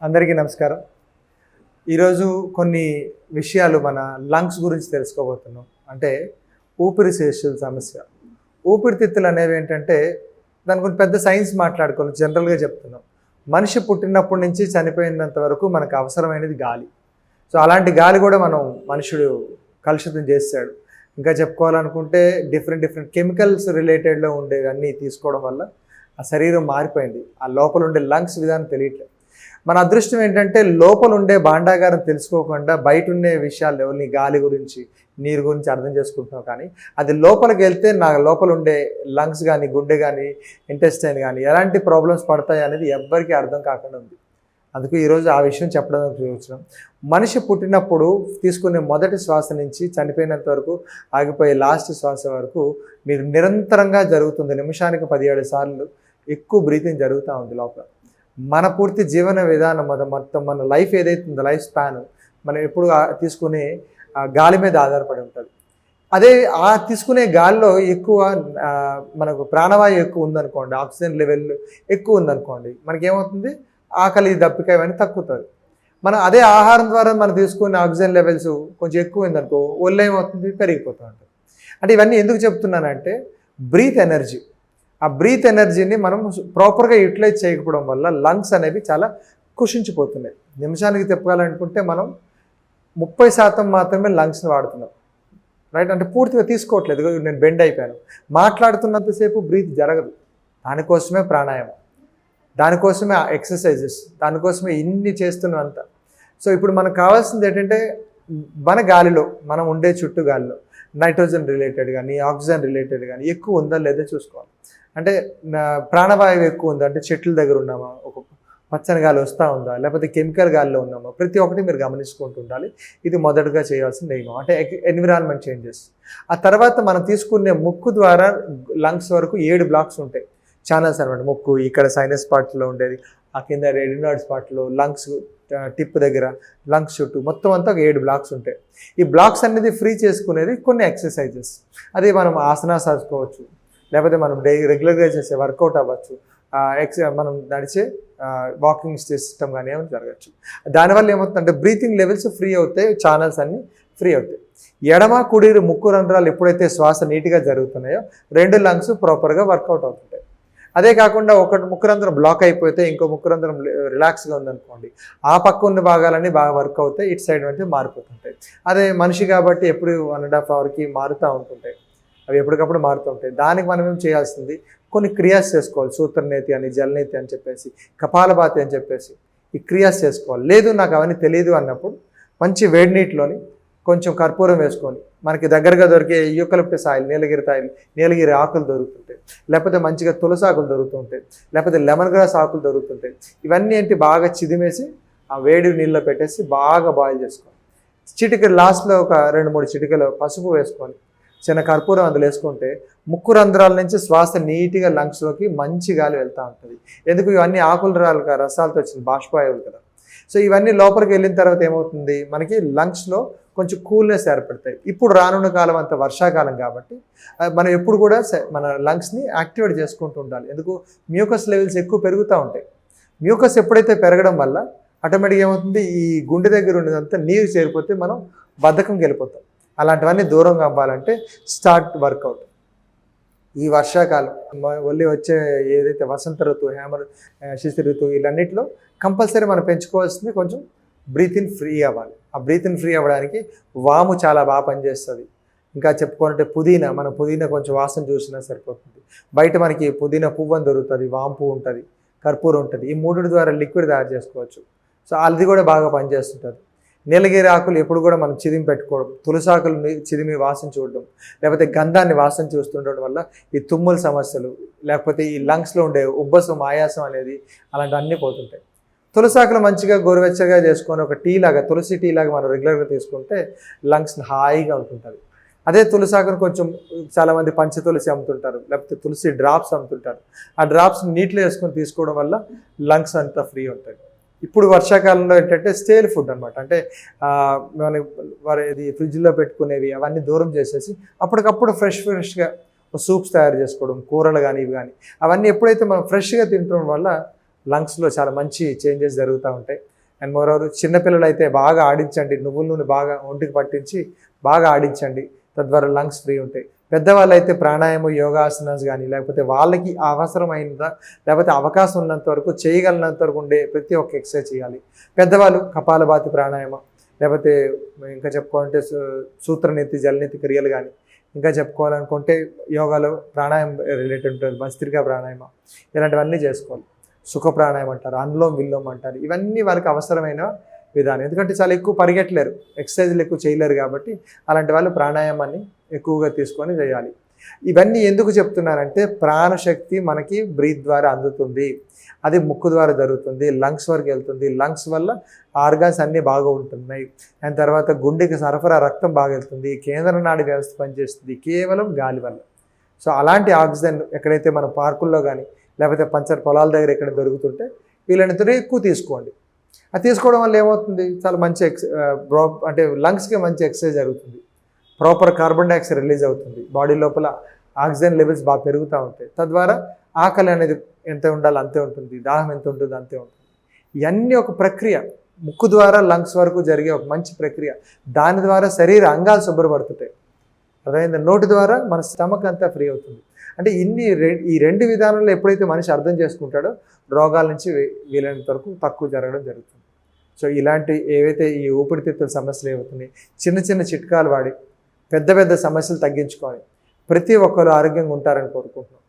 అందరికీ నమస్కారం. ఈరోజు కొన్ని విషయాలు మన లంగ్స్ గురించి తెలుసుకోబోతున్నాం. అంటే ఊపిరితిత్తుల సమస్య. ఊపిరితిత్తులు అనేవి ఏంటంటే దాని గురించి పెద్ద సైన్స్ మాట్లాడుకోవాలి, జనరల్గా చెప్తున్నాం. మనిషి పుట్టినప్పటి నుంచి చనిపోయినంత వరకు మనకు అవసరమైనది గాలి. సో అలాంటి గాలి కూడా మనుషుడు కలుషితం చేస్తాడు. ఇంకా చెప్పుకోవాలనుకుంటే డిఫరెంట్ కెమికల్స్ రిలేటెడ్లో ఉండేవన్నీ తీసుకోవడం వల్ల ఆ శరీరం మారిపోయింది. ఆ లోపల ఉండే లంగ్స్ విధానం తెలియట్లేదు. మన అదృష్టం ఏంటంటే లోపల ఉండే భాండాగారం తెలుసుకోకుండా బయట ఉండే విషయాలు ఎవరిని గాలి గురించి నీరు గురించి అర్థం చేసుకుంటున్నాం. కానీ అది లోపలికి వెళ్తే నా లోపల ఉండే లంగ్స్ కానీ గుండె కానీ ఇంటెస్టైన్ కానీ ఎలాంటి ప్రాబ్లమ్స్ పడతాయి అనేది ఎవ్వరికీ అర్థం కాకుండా ఉంది. అందుకు ఈరోజు ఆ విషయం చెప్పడం చూస్తున్నాం. మనిషి పుట్టినప్పుడు తీసుకునే మొదటి శ్వాస నుంచి చనిపోయినంత వరకు ఆగిపోయే లాస్ట్ శ్వాస వరకు మీరు నిరంతరంగా జరుగుతుంది. నిమిషానికి 17 సార్లు ఎక్కువ బ్రీతింగ్ జరుగుతూ ఉంది లోపల. మన పూర్తి జీవన విధానం మొత్తం మన లైఫ్ ఏదైతే ఉందో లైఫ్ స్పాన్ మనం ఎప్పుడు తీసుకునే గాలి మీద ఆధారపడి ఉంటుంది. అదే ఆ తీసుకునే గాలిలో ఎక్కువ మనకు ప్రాణవాయువు ఎక్కువ ఉందనుకోండి, ఆక్సిజన్ లెవెల్ ఎక్కువ ఉందనుకోండి, మనకేమవుతుంది ఆకలి దప్పిక ఇవన్నీ తగ్గుతుంది. మనం అదే ఆహారం ద్వారా మనం తీసుకునే ఆక్సిజన్ లెవెల్స్ కొంచెం ఎక్కువ ఉందనుకో ఒళ్ళు ఏమవుతుంది పెరిగిపోతూ ఉంటుంది. అంటే ఇవన్నీ ఎందుకు చెప్తున్నానంటే బ్రీత్ ఎనర్జీ, ఆ బ్రీత్ ఎనర్జీని మనం ప్రాపర్గా యూటిలైజ్ చేయకపోవడం వల్ల లంగ్స్ అనేవి చాలా కుషించిపోతున్నాయి. నిమిషానికి తిప్పాలనుకుంటే మనం 30% మాత్రమే లంగ్స్ని వాడుతున్నాం, రైట్? అంటే పూర్తిగా తీసుకోవట్లేదు. నేను బెండ్ అయిపోయాను, మాట్లాడుతున్నంతసేపు బ్రీత్ జరగదు. దానికోసమే ప్రాణాయామం, దానికోసమే ఎక్సర్సైజెస్, దానికోసమే ఇన్ని చేస్తున్నంత. సో ఇప్పుడు మనకు కావాల్సింది ఏంటంటే మన గాలిలో మనం ఉండే చుట్టూ గాలిలో నైట్రోజన్ రిలేటెడ్ కానీ ఆక్సిజన్ రిలేటెడ్ కానీ ఎక్కువ ఉందా లేదా చూసుకోవాలి. అంటే ప్రాణవాయువు ఎక్కువ ఉందా, అంటే చెట్ల దగ్గర ఉన్నామా, ఒక పచ్చని గాలి వస్తూ ఉందా, లేకపోతే కెమికల్ గాలిలో ఉన్నామా, ప్రతి ఒక్కటి మీరు గమనించుకుంటూ ఉండాలి. ఇది మొదటగా చేయాల్సిన నియమం, అంటే ఎన్విరాన్మెంట్ చేంజెస్. ఆ తర్వాత మనం తీసుకునే ముక్కు ద్వారా లంగ్స్ వరకు 7 బ్లాక్స్ ఉంటాయి, ఛానల్స్ అనమాట. ముక్కు ఇక్కడ సైనస్ పార్ట్లో ఉండేది, ఆ కింద రెడినాయిడ్ పార్ట్లో లంగ్స్ టిప్ దగ్గర లంగ్స్ చుట్టూ మొత్తం అంతా 7 బ్లాక్స్ ఉంటాయి. ఈ బ్లాక్స్ అనేది ఫ్రీ చేసుకునేది కొన్ని ఎక్సర్సైజెస్. అది మనం ఆసనాస్ చేసుకోవచ్చు, లేకపోతే మనం రెగ్యులర్గా చేసే వర్కౌట్ అవ్వచ్చు, మనం నడిచే వాకింగ్ సిస్టమ్ కానీ ఏమైనా జరగచ్చు. దానివల్ల ఏమవుతుందంటే బ్రీతింగ్ లెవెల్స్ ఫ్రీ అవుతాయి, ఛానల్స్ అన్నీ ఫ్రీ అవుతాయి. ఎడమ కుడి ముక్కు రంధ్రాలు ఎప్పుడైతే శ్వాస నీట్గా జరుగుతున్నాయో 2 లంగ్స్ ప్రాపర్గా వర్కౌట్ అవుతుంటాయి. అదే కాకుండా ఒకటి ముక్కు రంధ్రం బ్లాక్ అయిపోతే ఇంకో ముక్కు రంధ్రం రిలాక్స్గా ఉందనుకోండి, ఆ పక్క ఉన్న భాగాలన్నీ బాగా వర్క్ అవుతాయి, ఇటు సైడ్ అంటే మారిపోతుంటాయి. అదే మనిషి కాబట్టి ఎప్పుడు 1.5 అవర్కి మారుతూ ఉంటుంటాయి, అవి ఎప్పటికప్పుడు మారుతూ ఉంటాయి. దానికి మనం ఏం చేయాల్సింది, కొన్ని క్రియాస్ చేసుకోవాలి. సూత్రనేతి అని, జలనేతి అని చెప్పేసి, కపాలభాతి అని చెప్పేసి ఈ క్రియాస్ చేసుకోవాలి. లేదు నాకు అవన్నీ తెలియదు అన్నప్పుడు మంచి వేడి నీటిలోని కొంచెం కర్పూరం వేసుకొని, మనకి దగ్గరగా దొరికే యూకలిప్టస్ ఆయిల్, నీలగిరి ఆకులు దొరుకుతుంటాయి, లేకపోతే మంచిగా తులసి ఆకులు దొరుకుతుంటాయి, లేకపోతే లెమన్ గ్రాస్ ఆకులు దొరుకుతుంటాయి. ఇవన్నీ ఏంటి బాగా చిదిమేసి ఆ వేడి నీళ్ళలో పెట్టేసి బాగా బాయిల్ చేసుకోవాలి. చిటికెలు లాస్ట్లో ఒక 2-3 చిటికెలు పసుపు వేసుకొని చిన్న కర్పూరం అందులో వేసుకుంటే ముక్కు రంధ్రాల నుంచి శ్వాస నీట్గా లంగ్స్లోకి మంచి గాలి వెళ్తూ ఉంటుంది. ఎందుకు, ఇవన్నీ ఆకుల రసాలతో వచ్చిన బాష్పవాయువులు కదా. సో ఇవన్నీ లోపలికి వెళ్ళిన తర్వాత ఏమవుతుంది, మనకి లంగ్స్లో కొంచెం కూల్నెస్ ఏర్పడతాయి. ఇప్పుడు రానున్న కాలం అంతా వర్షాకాలం కాబట్టి మనం ఎప్పుడు కూడా మన లంగ్స్ని యాక్టివేట్ చేసుకుంటూ ఉండాలి. ఎందుకు, మ్యూకస్ లెవెల్స్ ఎక్కువ పెరుగుతూ ఉంటాయి. మ్యూకస్ ఎప్పుడైతే పెరగడం వల్ల ఆటోమేటిక్గా ఏమవుతుంది, ఈ గుండె దగ్గర ఉండేదంతా నీరు చేరిపోతే మనం బద్ధకంకి వెళ్ళిపోతాం. అలాంటివన్నీ దూరంగా అవ్వాలంటే స్టార్ట్ వర్కౌట్. ఈ వర్షాకాలం ఒళ్ళి వచ్చే ఏదైతే వసంత ఋతువు, శిశిర ఋతువు, వీళ్ళన్నిటిలో కంపల్సరీ మనం పెంచుకోవాల్సింది కొంచెం బ్రీత్ ఇన్ ఫ్రీ అవ్వాలి. ఆ బ్రీత్ ఇన్ ఫ్రీ అవ్వడానికి వాము చాలా బాగా పనిచేస్తుంది. ఇంకా చెప్పుకోవాలంటే పుదీనా కొంచెం వాసన చూసినా సరిపోతుంది. బయట మనకి పుదీనా పువ్వు అని దొరుకుతుంది, వాము పువ్వు ఉంటుంది, కర్పూరం ఉంటుంది. ఈ 3 ద్వారా లిక్విడ్ తయారు చేసుకోవచ్చు. సో అది కూడా బాగా పనిచేస్తుంటుంది. నీలగిరి ఆకులు ఎప్పుడు కూడా మనం చిదిమి పెట్టుకోవడం, తులసి ఆకులు చిదిమి వాసన చూడడం, లేకపోతే గంధాన్ని వాసన చూస్తుండడం వల్ల ఈ తుమ్ముల సమస్యలు, లేకపోతే ఈ లంగ్స్లో ఉండే ఉబ్బసం, ఆయాసం అనేది అలాంటివన్నీ పోతుంటాయి. తులసి ఆకులు మంచిగా గోరువెచ్చగా చేసుకొని ఒక టీ లాగా, తులసి టీ లాగా మనం రెగ్యులర్గా తీసుకుంటే లంగ్స్ హాయిగా ఉంటుంటుంది. అదే తులసి ఆకును కొంచెం చాలామంది పంచతులసి అమ్ముతుంటారు, లేకపోతే తులసి డ్రాప్స్ అమ్ముతుంటారు. ఆ డ్రాప్స్ నీటిలో వేసుకొని తీసుకోవడం వల్ల లంగ్స్ అంతా ఫ్రీ ఉంటాయి. ఇప్పుడు వర్షాకాలంలో ఏంటంటే స్టేల్ ఫుడ్ అనమాట, అంటే ఇది ఫ్రిడ్జ్లో పెట్టుకునేవి అవన్నీ దూరం చేసేసి అప్పటికప్పుడు ఫ్రెష్గా సూప్స్ తయారు చేసుకోవడం, కూరలు కానీ ఇవి కానీ అవన్నీ ఎప్పుడైతే మనం ఫ్రెష్గా తినడం వల్ల లంగ్స్లో చాలా మంచి చేంజెస్ జరుగుతూ ఉంటాయి. అండ్ మోరోవర్ చిన్నపిల్లలు అయితే బాగా ఆడించండి, నువ్వుల నూనె బాగా ఒంటికి పట్టించి బాగా ఆడించండి, తద్వారా లంగ్స్ ఫ్రీ ఉంటాయి. పెద్దవాళ్ళు అయితే ప్రాణాయామం, యోగాసనాస్ కానీ లేకపోతే వాళ్ళకి అవసరమైనదా లేకపోతే అవకాశం ఉన్నంత వరకు చేయగలిగినంత వరకు ఉండే ప్రతి ఒక్క ఎక్సర్సైజ్ చేయాలి. పెద్దవాళ్ళు కపాలభాతి ప్రాణాయామం, లేకపోతే ఇంకా చెప్పుకోవాలంటే సూత్రనీతి, జలనీతి క్రియలు కానీ, ఇంకా చెప్పుకోవాలనుకుంటే యోగాలో ప్రాణాయామం రిలేటెడ్ ఉంటుంది, భస్త్రికా ప్రాణాయామం, ఇలాంటివన్నీ చేసుకోవాలి. సుఖ ప్రాణాయామం అంటారు, అనులోమ్ విలోమ్ అంటారు. ఇవన్నీ వాళ్ళకి అవసరమైన విధానం. ఎందుకంటే చాలా ఎక్కువ పరిగెట్టలేరు, ఎక్సర్సైజ్లు ఎక్కువ చేయలేరు కాబట్టి అలాంటి వాళ్ళు ప్రాణాయామాన్ని ఎక్కువగా తీసుకొని చేయాలి. ఇవన్నీ ఎందుకు చెప్తున్నానంటే ప్రాణశక్తి మనకి బ్రీత్ ద్వారా అందుతుంది, అది ముక్కు ద్వారా జరుగుతుంది, లంగ్స్ వరకు వెళ్తుంది. లంగ్స్ వల్ల ఆర్గాన్స్ అన్నీ బాగా ఉంటున్నాయి. అండ్ తర్వాత గుండెకి సరఫరా రక్తం బాగా వెళ్తుంది, కేంద్ర నాడి వ్యవస్థ పనిచేస్తుంది కేవలం గాలి వల్ల. సో అలాంటి ఆక్సిజన్ ఎక్కడైతే మన పార్కుల్లో కానీ లేకపోతే పంచర్ పొలాల దగ్గర ఎక్కడ దొరుకుతుంటే వీళ్ళని ఎక్కువ తీసుకోండి. అది తీసుకోవడం వల్ల ఏమవుతుంది, చాలా మంచి అంటే లంగ్స్కి మంచి ఎక్సర్సైజ్ జరుగుతుంది, ప్రాపర్ కార్బన్ డైఆక్సైడ్ రిలీజ్ అవుతుంది, బాడీ లోపల ఆక్సిజన్ లెవెల్స్ బాగా పెరుగుతూ ఉంటాయి. తద్వారా ఆకలి అనేది ఎంత ఉండాలో అంతే ఉంటుంది, దాహం ఎంత ఉంటుందో అంతే ఉంటుంది. ఇవన్నీ ఒక ప్రక్రియ, ముక్కు ద్వారా లంగ్స్ వరకు జరిగే ఒక మంచి ప్రక్రియ. దాని ద్వారా శరీర అంగాలు శుభ్రపడుతుంటాయి. అదైంది, నోటి ద్వారా మన స్టమక్ అంతా ఫ్రీ అవుతుంది. అంటే ఈ రెండు విధానాల్లో ఎప్పుడైతే మనిషి అర్థం చేసుకుంటాడో రోగాల నుంచి వీలైనంత వరకు తక్కువ జరగడం జరుగుతుంది. సో ఇలాంటి ఏవైతే ఈ ఊపిరితిత్తుల సమస్యలు ఏవవుతున్నాయి, చిన్న చిన్న చిట్కాలు వాడి పెద్ద పెద్ద సమస్యలు తగ్గించుకొని ప్రతి ఒక్కరు ఆరోగ్యంగా ఉంటారని కోరుకుంటున్నాం.